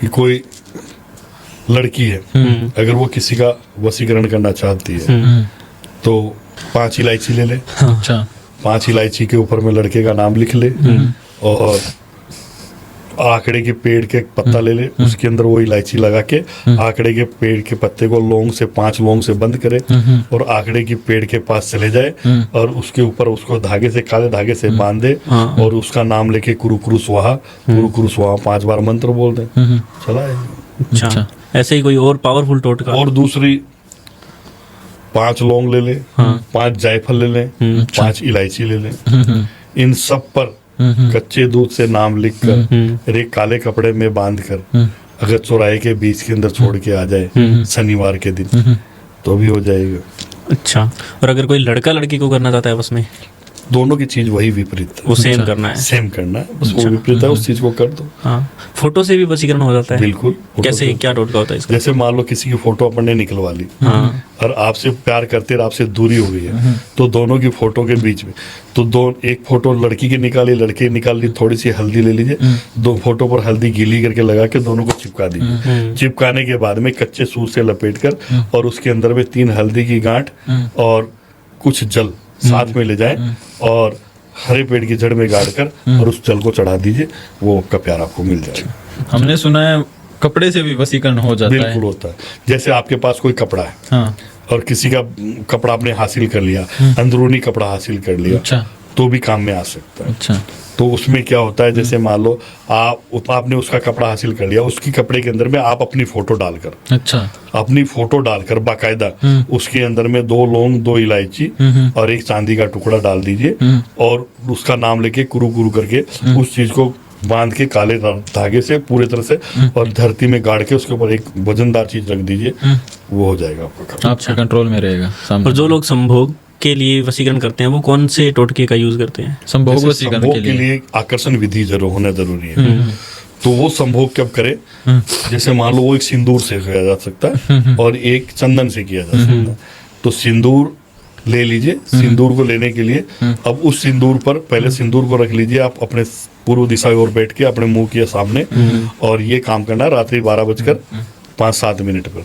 कि कोई लड़की है, अगर वो किसी का वशीकरण करना चाहती है तो 5 इलायची ले ले। अच्छा। 5 इलायची के ऊपर में लड़के का नाम लिख ले और आकड़े के पेड़ के पत्ता ले ले, उसके अंदर वो इलायची लगा के आकड़े के पेड़ के पत्ते को लौंग से 5 लौंग से बंद करे और आकड़े के पेड़ के पास चले जाए और उसके ऊपर उसको धागे से, काले धागे से बांध दे और उसका नाम लेके कुरु कुरु स्वाहा 5 बार मंत्र बोल दे, चला है। अच्छा, ऐसे ही कोई और पावरफुल टोटका? और दूसरी 5 लौंग ले ले, 5 जायफल ले ले, 5 इलायची ले ले, इन सब पर कच्चे दूध से नाम लिखकर एक काले कपड़े में बांधकर अगर चौराहे के बीच के अंदर छोड़ के आ जाए शनिवार के दिन तो भी हो जाएगा। अच्छा, और अगर कोई लड़का लड़की को करना चाहता है बस में, दोनों की चीज वही विपरीत है, वो सेम करना है, सेम करना है, बस वो विपरीत है, उस चीज को कर दो। हाँ, फोटो से भी वशीकरण हो जाता है? बिल्कुल। कैसे, क्या टोटका होता है इसका? जैसे मान लो किसी की फोटो अपन ने निकलवा ली और आपसे प्यार करते और आपसे दूरी हो गई है तो दोनों की फोटो के बीच में तो एक फोटो लड़की की निकाली, लड़के निकाल ली, थोड़ी सी हल्दी ले लीजिए, 2 फोटो पर हल्दी गीली करके लगा के दोनों को चिपका दीजिए। चिपकाने के बाद में कच्चे सूत से लपेट कर और उसके अंदर में 3 हल्दी की गांठ और कुछ जल साथ में ले जाए और हरे पेड़ की जड़ में गाड़ कर और उस जल को चढ़ा दीजिए, वो आपका प्यार आपको मिल जाएगा। हमने सुना है कपड़े से भी वशीकरण हो जाता है। बिल्कुल होता है। जैसे आपके पास कोई कपड़ा है हाँ। और किसी का कपड़ा आपने हासिल कर लिया, अंदरूनी कपड़ा हासिल कर लिया, अच्छा। तो भी काम में आ सकता है। अच्छा। तो उसमें क्या होता है, जैसे मान लो आपने उसका कपड़ा हासिल कर लिया, उसकी कपड़े के अंदर में आप अपनी फोटो डालकर, अच्छा, अपनी फोटो डालकर बाकायदा उसके अंदर में 2 लौंग, 2 इलायची और 1 चांदी का टुकड़ा डाल दीजिए और उसका नाम लेके कुरु कुरु करके उस चीज को बांध के काले धागे से पूरी तरह से और धरती में गाड़ के उसके ऊपर एक वजनदार चीज रख दीजिए, वो हो जाएगा आपका। आपके कंट्रोल में रहेगा। और जो लोग संभोग के लिए वशीकरण करते हैं वो कौन से टोटके का यूज करते हैं? संभोग वशीकरण के लिए आकर्षण विधि जरूर होना जरूरी है। तो वो संभोग कब करे, जैसे मान लो वो एक सिंदूर से किया जा सकता है और एक चंदन से किया जा सकता है। तो सिंदूर ले लीजिए, सिंदूर को लेने के लिए अब उस सिंदूर पर पहले सिंदूर को रख लीजिए आप अपने पूर्व दिशा की ओर बैठ के अपने मुंह के सामने, और ये काम करना रात्रि 12:05-7 पर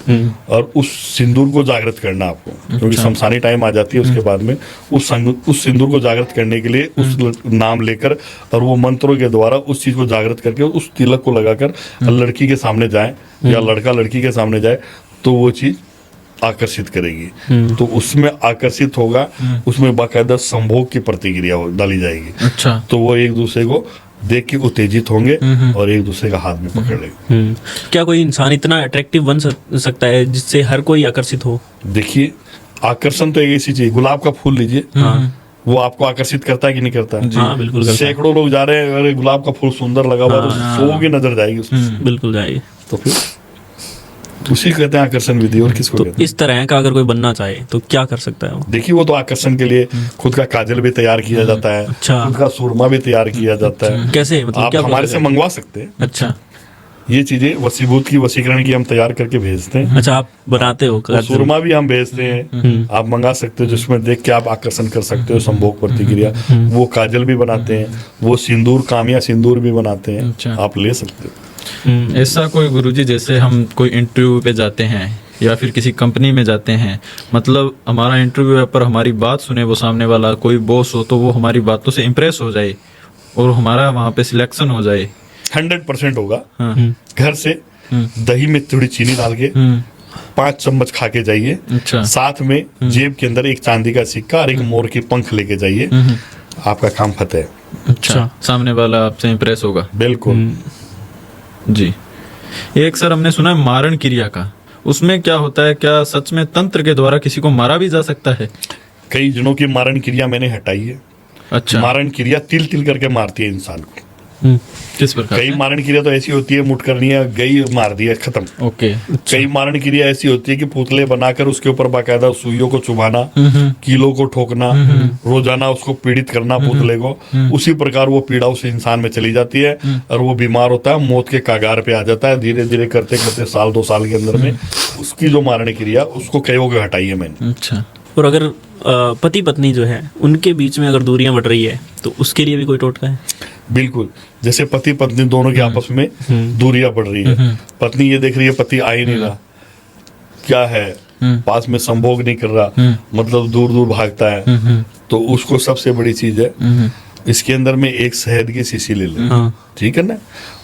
और उस सिंदूर को जागृत करना आपको, क्योंकि शमशानी टाइम आ जाती है उसके बाद में। उस सिंदूर को जागृत करने के लिए उस नाम लेकर और वो मंत्रों के द्वारा उस चीज को जागृत करके उस तिलक को लगाकर लड़की के सामने जाए या लड़का लड़की के सामने जाए तो वो चीज आकर्षित करेगी। तो उसमें आकर्षित होगा, उसमें बाकायदा संभोग की प्रतिक्रिया डाली जाएगी। अच्छा। तो वो एक दूसरे को देख के उत्तेजित होंगे और एक दूसरे का हाथ में पकड़ लेंगे। क्या कोई इंसान इतना अट्रैक्टिव बन सकता है जिससे हर कोई आकर्षित हो? देखिए, आकर्षण तो एक ऐसी चीज, गुलाब का फूल लीजिए, वो आपको आकर्षित करता है कि नहीं करता है? हाँ, बिल्कुल करता है। सैकड़ों लोग जा रहे हैं, अरे गुलाब का फूल सुंदर लगा हुआ, तो 100 की नजर जाएगी उसमें। बिल्कुल जाएगी। तो फिर उसी कहते हैं आकर्षण विधि, और किसको कहते हैं? इस तरह का अगर कोई बनना चाहे तो क्या कर सकता है वो? देखिए, वो तो आकर्षण के लिए खुद का काजल भी तैयार किया जाता है, खुद का सुरमा भी तैयार किया जाता है। कैसे, मतलब आप हमारे से मंगवा सकते हैं। अच्छा, ये चीजें वशीभूत की, वशीकरण की हम तैयार करके भेजते हैं। अच्छा, आप बनाते हो? सुरमा भी हम भेजते हैं, आप मंगा सकते हो, जिसमें देख के आप आकर्षण कर सकते हो, संभोग प्रतिक्रिया। वो काजल भी बनाते हैं, वो सिंदूर, कामिया सिंदूर भी बनाते हैं, आप ले सकते हो। ऐसा कोई गुरुजी, जैसे हम कोई इंटरव्यू पे जाते हैं या फिर किसी कंपनी में जाते हैं, मतलब हमारा इंटरव्यू पर हमारी बात सुने वो सामने वाला, कोई बॉस हो तो वो हमारी बातों से इम्प्रेस हो जाए और हमारा वहाँ पे सिलेक्शन हो जाए? 100% होगा। घर से दही में थोड़ी चीनी डाल के 5 चम्मच खा के जाइए। अच्छा। साथ में जेब के अंदर 1 चांदी का सिक्का और 1 मोर की पंख लेके जाइए, आपका काम फतेह। अच्छा, सामने वाला आपसे इम्प्रेस होगा। बिल्कुल जी। एक सर हमने सुना है मारण क्रिया का, उसमें क्या होता है? क्या सच में तंत्र के द्वारा किसी को मारा भी जा सकता है? कई जनों की मारण क्रिया मैंने हटाई है। अच्छा। मारण क्रिया तिल तिल करके मारती है इंसान को। किस प्रकार? कई मारण क्रिया तो ऐसी होती है, मुठ करनी है, गई, मार दिया, खत्म। ओके। कई मारण क्रिया ऐसी होती है कि पुतले बनाकर उसके ऊपर बाकायदा सुइयों को चुभाना, कीलों को ठोकना, रोजाना उसको पीड़ित करना पुतले को। उसी प्रकार वो पीड़ा उस इंसान में चली जाती है और वो बीमार होता है, मौत के कगार पे आ जाता है। धीरे धीरे करते करते 1-2 साल के अंदर में उसकी जो मारण क्रिया, उसको कईयों को हटाई है मैंने। अच्छा। और अगर पति पत्नी जो है उनके बीच में अगर दूरियां बढ़ रही है तो उसके लिए भी कोई टोटका है? बिल्कुल, जैसे पति पत्नी दोनों के आपस में दूरियां बढ़ रही है, पत्नी ये देख रही है पति आ ही नहीं रहा, क्या है पास में संभोग नहीं कर रहा, मतलब दूर दूर भागता है, तो उसको सबसे बड़ी चीज है इसके अंदर में एक शहद की शीशी ले ले, ठीक है ना,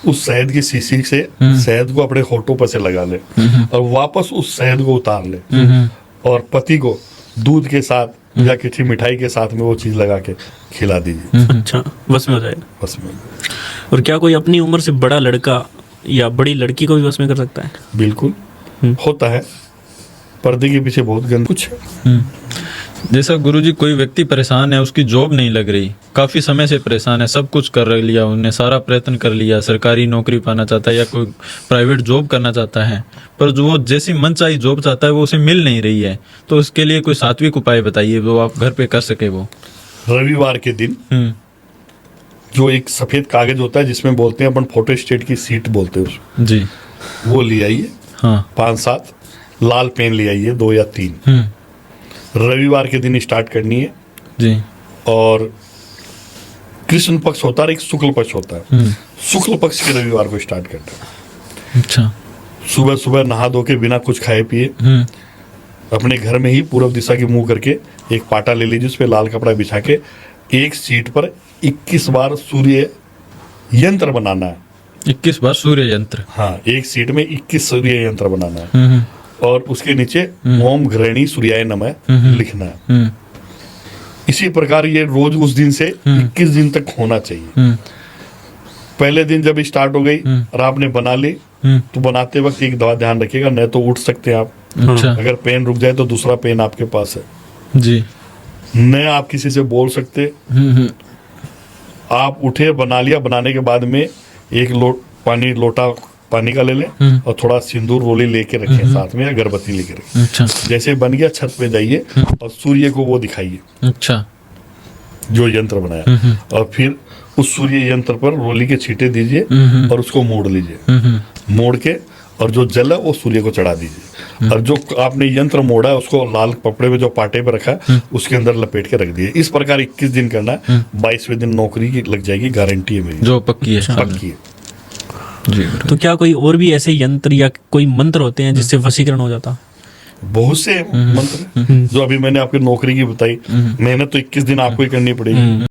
उस शहद की शीशी से शहद को अपने होठों पर से लगा ले और वापस उस शहद को उतार ले और पति को दूध के साथ या किसी मिठाई के साथ में वो चीज लगा के खिला दीजिए। अच्छा, बस में हो जाएगा। बस में। और क्या कोई अपनी उम्र से बड़ा लड़का या बड़ी लड़की को भी बस में कर सकता है? बिल्कुल होता है, पर्दे के पीछे बहुत गंद कुछ है। जैसा गुरुजी कोई व्यक्ति परेशान है, उसकी जॉब नहीं लग रही, काफी समय से परेशान है, सब कुछ कर लिया उन्हें, सारा प्रयत्न कर लिया, सरकारी नौकरी पाना चाहता है या कोई प्राइवेट जॉब करना चाहता है, पर जो वो जैसी मनचाही जॉब चाहता है वो उसे मिल नहीं रही है, तो उसके लिए कोई सात्विक उपाय बताइए वो आप घर पे कर सके। वो रविवार के दिन जो एक सफेद कागज होता है जिसमें बोलते हैं अपन फोटो स्टेट की सीट बोलते हैं उसको, जी वो ले आइए, हाँ 5-7 लाल पेन ले आइए, 2 या 3 रविवार के दिन स्टार्ट करनी है जी। और कृष्ण पक्ष होता है, एक शुक्ल पक्ष होता है, शुक्ल पक्ष के रविवार को स्टार्ट करना है। अच्छा, सुबह सुबह नहा धो के बिना कुछ खाए पिए अपने घर में ही पूर्व दिशा की मुंह करके एक पाटा ले लीजिए, उस पर लाल कपड़ा बिछा के एक सीट पर 21 बार सूर्य यंत्र बनाना है। 21 बार सूर्य यंत्र? हाँ, एक सीट में 21 सूर्य यंत्र बनाना है और उसके नीचे ओम घृणी सूर्याय नमः लिखना है। इसी प्रकार ये रोज उस दिन से 21 दिन तक होना चाहिए। पहले दिन जब स्टार्ट हो गई और आपने बना ली तो बनाते वक्त एक दवा ध्यान रखिएगा, नहीं तो उठ सकते हैं आप। अच्छा। अगर पेन रुक जाए तो दूसरा पेन आपके पास है जी, न आप किसी से बोल सकते। आप उठे, बना लिया, बनाने के बाद में एक लोटा पानी का ले लें और थोड़ा सिंदूर रोली लेके रखें साथ में, अगरबत्ती लेके रखें। अच्छा। जैसे बन गया छत पे जाइए और सूर्य को वो दिखाइए। अच्छा। जो यंत्र बनाया और फिर उस सूर्य यंत्र पर रोली के छींटे दीजिए और उसको मोड़ लीजिए, मोड़ के और जो जल है वो सूर्य को चढ़ा दीजिए और जो आपने यंत्र मोड़ा है उसको लाल कपड़े में जो पाटे पे रखा है उसके अंदर लपेट के रख दिए। इस प्रकार 21 दिन करना है, 22वें दिन नौकरी की लग जाएगी, गारंटी है मेरी, जो पक्की है। पक्की है जी। तो क्या कोई और भी ऐसे यंत्र या कोई मंत्र होते हैं जिससे वशीकरण हो जाता? बहुत से मंत्र जो अभी मैंने आपकी नौकरी की बताई, मेहनत तो 21 दिन आपको ही करनी पड़ेगी।